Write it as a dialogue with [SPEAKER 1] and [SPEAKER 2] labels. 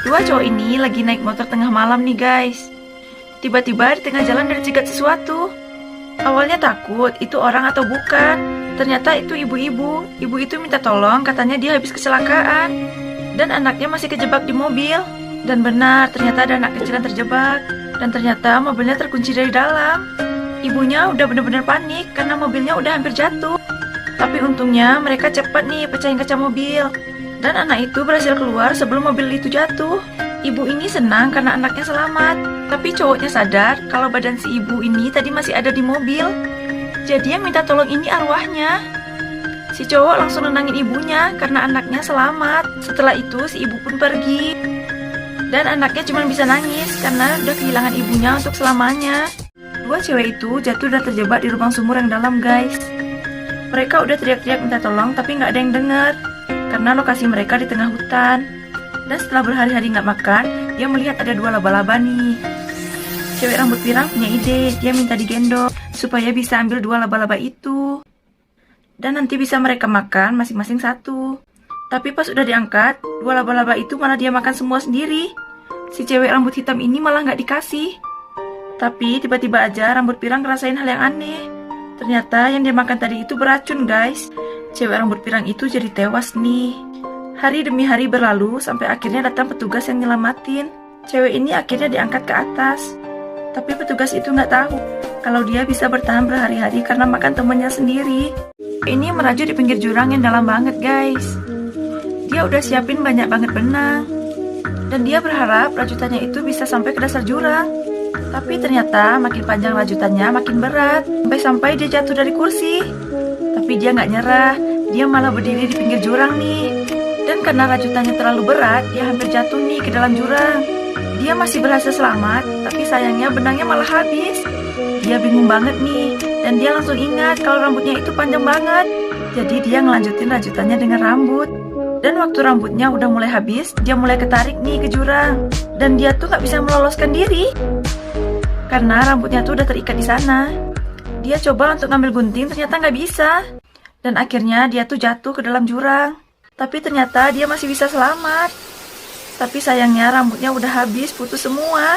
[SPEAKER 1] Dua cowok ini lagi naik motor tengah malam nih guys. Tiba-tiba di tengah jalan ada cegat sesuatu. Awalnya takut itu orang atau bukan. Ternyata itu ibu-ibu. Ibu itu minta tolong, katanya dia habis kecelakaan. Dan anaknya masih kejebak di mobil. Dan benar, ternyata ada anak kecil yang terjebak. Dan ternyata mobilnya terkunci dari dalam. Ibunya udah bener-bener panik karena mobilnya udah hampir jatuh. Tapi untungnya mereka cepat nih pecahin kaca mobil. Dan anak itu berhasil keluar sebelum mobil itu jatuh. Ibu ini senang karena anaknya selamat. Tapi cowoknya sadar kalau badan si ibu ini tadi masih ada di mobil. Jadi yang minta tolong ini arwahnya. Si cowok langsung nenangin ibunya karena anaknya selamat. Setelah itu si ibu pun pergi. Dan anaknya cuma bisa nangis karena udah kehilangan ibunya untuk selamanya. Dua cewek itu jatuh dan terjebak di lubang sumur yang dalam guys. Mereka udah teriak-teriak minta tolong tapi nggak ada yang dengar. Karena lokasi mereka di tengah hutan. Dan setelah berhari-hari nggak makan, dia melihat ada dua laba-laba nih. Cewek rambut pirang punya ide, dia minta digendong supaya bisa ambil dua laba-laba itu. Dan nanti bisa mereka makan masing-masing satu. Tapi pas udah diangkat, dua laba-laba itu malah dia makan semua sendiri. Si cewek rambut hitam ini malah nggak dikasih. Tapi tiba-tiba aja rambut pirang ngerasain hal yang aneh. Ternyata yang dia makan tadi itu beracun guys. Cewek rambut pirang itu jadi tewas nih. Hari demi hari berlalu sampai akhirnya datang petugas yang nyelamatin. Cewek ini akhirnya diangkat ke atas. Tapi petugas itu nggak tahu kalau dia bisa bertahan berhari-hari karena makan temennya sendiri. Ini merajut di pinggir jurang yang dalam banget guys. Dia udah siapin banyak banget benang. Dan dia berharap rajutannya itu bisa sampai ke dasar jurang. Tapi ternyata makin panjang rajutannya makin berat. Sampai-sampai dia jatuh dari kursi. Tapi dia nggak nyerah. Dia malah berdiri di pinggir jurang nih. Dan karena rajutannya terlalu berat, dia hampir jatuh nih ke dalam jurang. Dia masih berhasil selamat, tapi sayangnya benangnya malah habis. Dia bingung banget nih, dan dia langsung ingat kalau rambutnya itu panjang banget. Jadi dia ngelanjutin rajutannya dengan rambut. Dan waktu rambutnya udah mulai habis, dia mulai ketarik nih ke jurang. Dan dia tuh nggak bisa meloloskan diri. Karena rambutnya tuh udah terikat di sana. Dia coba untuk ngambil gunting, ternyata nggak bisa. Dan akhirnya dia tuh jatuh ke dalam jurang. Tapi ternyata dia masih bisa selamat. Tapi sayangnya rambutnya udah habis, putus semua.